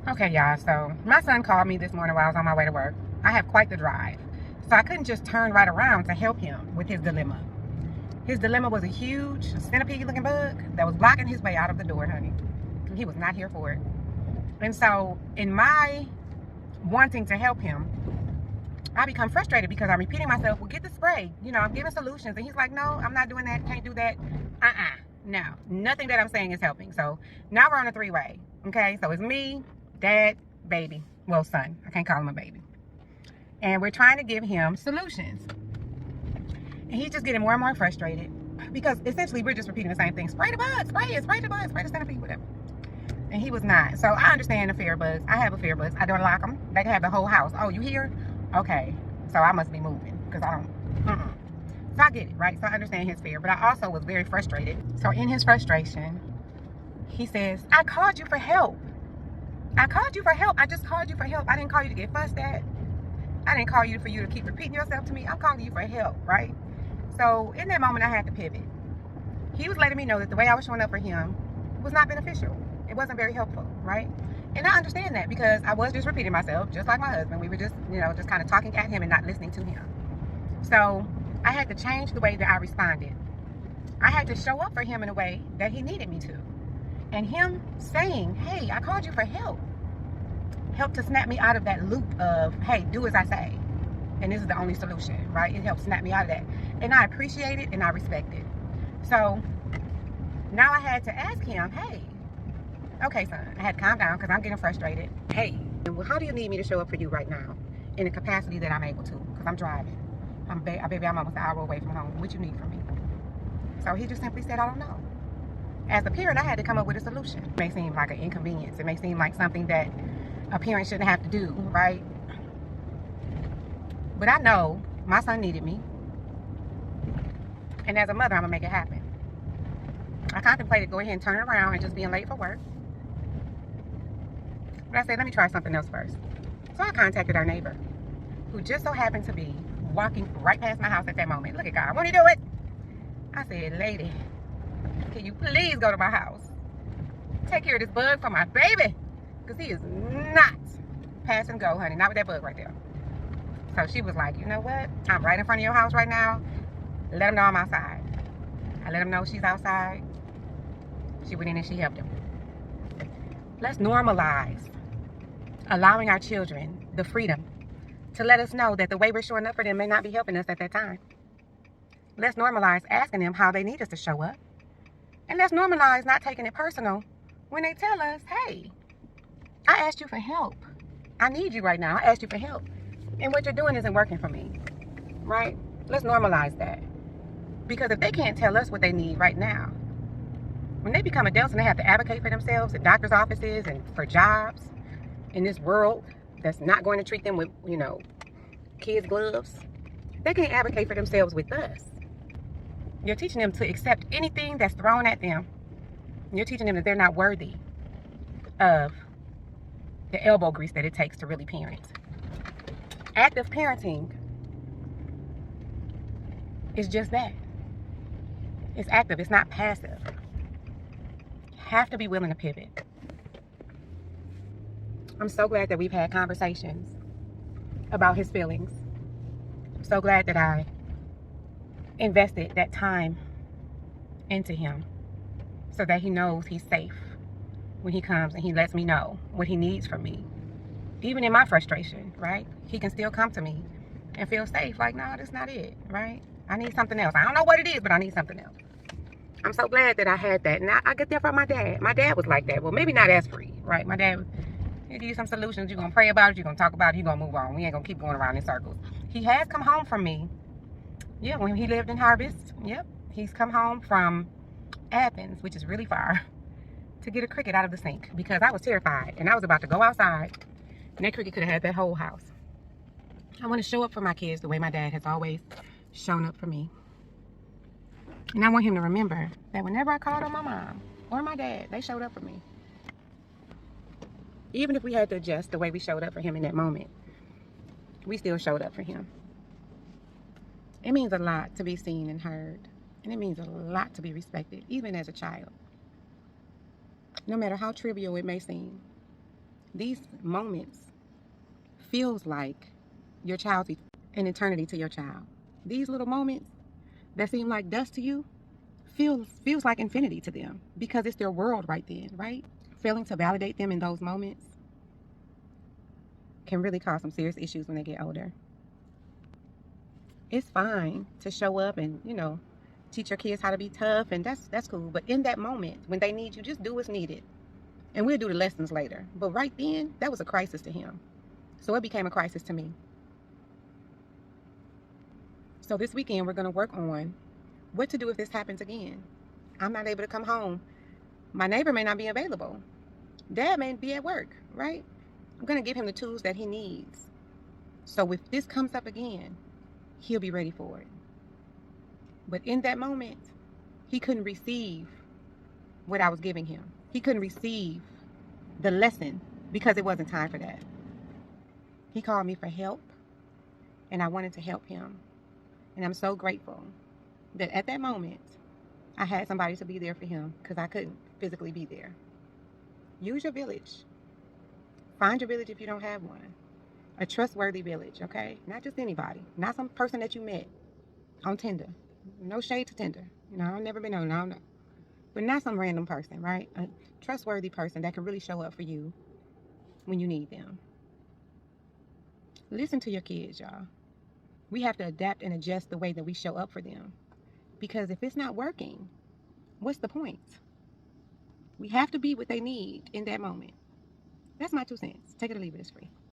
Okay, y'all, so my son called me this morning while I was on my way to work. I have quite the drive, so I couldn't just turn right around to help him with his dilemma. His dilemma was a huge centipede-looking bug that was blocking his way out of the door, honey. And he was not here for it. And so, in my wanting to help him, I become frustrated because I'm repeating myself, well, get the spray. You know, I'm giving solutions. And he's like, no, I'm not doing that. Can't do that. No, nothing that I'm saying is helping. So now we're on a three-way. Okay, so it's me, dad, baby. Well, son. I can't call him a baby. And we're trying to give him solutions. And he's just getting more and more frustrated because essentially we're just repeating the same thing. Spray the bug, spray it, spray the bug, spray the centipede, whatever. And he was not. So I understand the fear of bugs. I have a fear of bugs. I don't like them. They can have the whole house. Oh, you here? Okay. So I must be moving because I don't. So I get it, right? So I understand his fear. But I also was very frustrated. So in his frustration, he says, I called you for help. I called you for help. I just called you for help. I didn't call you to get fussed at. I didn't call you for you to keep repeating yourself to me. I'm calling you for help, right? So in that moment, I had to pivot. He was letting me know that the way I was showing up for him was not beneficial. It wasn't very helpful, right? And I understand that because I was just repeating myself, just like my husband. We were just, just kind of talking at him and not listening to him. So I had to change the way that I responded. I had to show up for him in a way that he needed me to. And him saying, hey, I called you for help, helped to snap me out of that loop of, hey, do as I say. And this is the only solution, right? It helped snap me out of that. And I appreciate it and I respect it. So now I had to ask him, hey, okay, son, I had to calm down because I'm getting frustrated. Hey, well, how do you need me to show up for you right now in the capacity that I'm able to? Because I'm driving. Baby, I'm almost an hour away from home. What you need from me? So he just simply said, I don't know. As a parent, I had to come up with a solution. It may seem like an inconvenience. It may seem like something that a parent shouldn't have to do, right? But I know my son needed me. And as a mother, I'm going to make it happen. I contemplated going ahead and turning around and just being late for work. But I said, let me try something else first. So I contacted our neighbor, who just so happened to be walking right past my house at that moment. Look at God, won't he do it? I said, lady, can you please go to my house? Take care of this bug for my baby. Because he is not pass and go, honey. Not with that bug right there. So she was like, you know what? I'm right in front of your house right now. Let him know I'm outside. I let him know she's outside. She went in and she helped him. Let's normalize allowing our children the freedom to let us know that the way we're showing up for them may not be helping us at that time. Let's normalize asking them how they need us to show up. And let's normalize not taking it personal when they tell us, hey, I asked you for help. I need you right now. I asked you for help. And what you're doing isn't working for me, right? Let's normalize that. Because if they can't tell us what they need right now, when they become adults and they have to advocate for themselves in doctor's offices and for jobs in this world that's not going to treat them with, kids' gloves, they can't advocate for themselves with us. You're teaching them to accept anything that's thrown at them. You're teaching them that they're not worthy of the elbow grease that it takes to really parent. Active parenting is just that. It's active, it's not passive. You have to be willing to pivot. I'm so glad that we've had conversations about his feelings. I'm so glad that I invested that time into him so that he knows he's safe when he comes and he lets me know what he needs from me. Even in my frustration, right? He can still come to me and feel safe. Like, no, that's not it, right? I need something else. I don't know what it is, but I need something else. I'm so glad that I had that. And I get that from my dad. My dad was like that. Well, maybe not as free, right? My dad, he'll give you some solutions. You're going to pray about it. You're going to talk about it. You're going to move on. We ain't going to keep going around in circles. He has come home from me. Yeah, when he lived in Harvest. Yep. He's come home from Athens, which is really far, to get a cricket out of the sink because I was terrified. And I was about to go outside. And that cricket could have had that whole house. I want to show up for my kids the way my dad has always shown up for me. And I want him to remember that whenever I called on my mom or my dad, they showed up for me. Even if we had to adjust the way we showed up for him in that moment, we still showed up for him. It means a lot to be seen and heard. And it means a lot to be respected, even as a child. No matter how trivial it may seem. These moments feels like your child's an eternity to your child. These little moments that seem like dust to you feels like infinity to them because it's their world right then, right? Failing to validate them in those moments can really cause some serious issues when they get older. It's fine to show up and, teach your kids how to be tough, and that's cool. But in that moment, when they need you, just do what's needed. And we'll do the lessons later. But right then, that was a crisis to him. So it became a crisis to me. So this weekend, we're going to work on what to do if this happens again. I'm not able to come home. My neighbor may not be available. Dad may be at work, right? I'm going to give him the tools that he needs. So if this comes up again, he'll be ready for it. But in that moment, he couldn't receive what I was giving him. He couldn't receive the lesson because it wasn't time for that. He called me for help, and I wanted to help him. And I'm so grateful that at that moment, I had somebody to be there for him because I couldn't physically be there. Use your village. Find your village if you don't have one. A trustworthy village, okay? Not just anybody. Not some person that you met on Tinder. No shade to Tinder. I've never been on, no. But not some random person, right? A trustworthy person that can really show up for you when you need them. Listen to your kids, y'all. We have to adapt and adjust the way that we show up for them. Because if it's not working, what's the point? We have to be what they need in that moment. That's my 2 cents. Take it or leave it. It's free.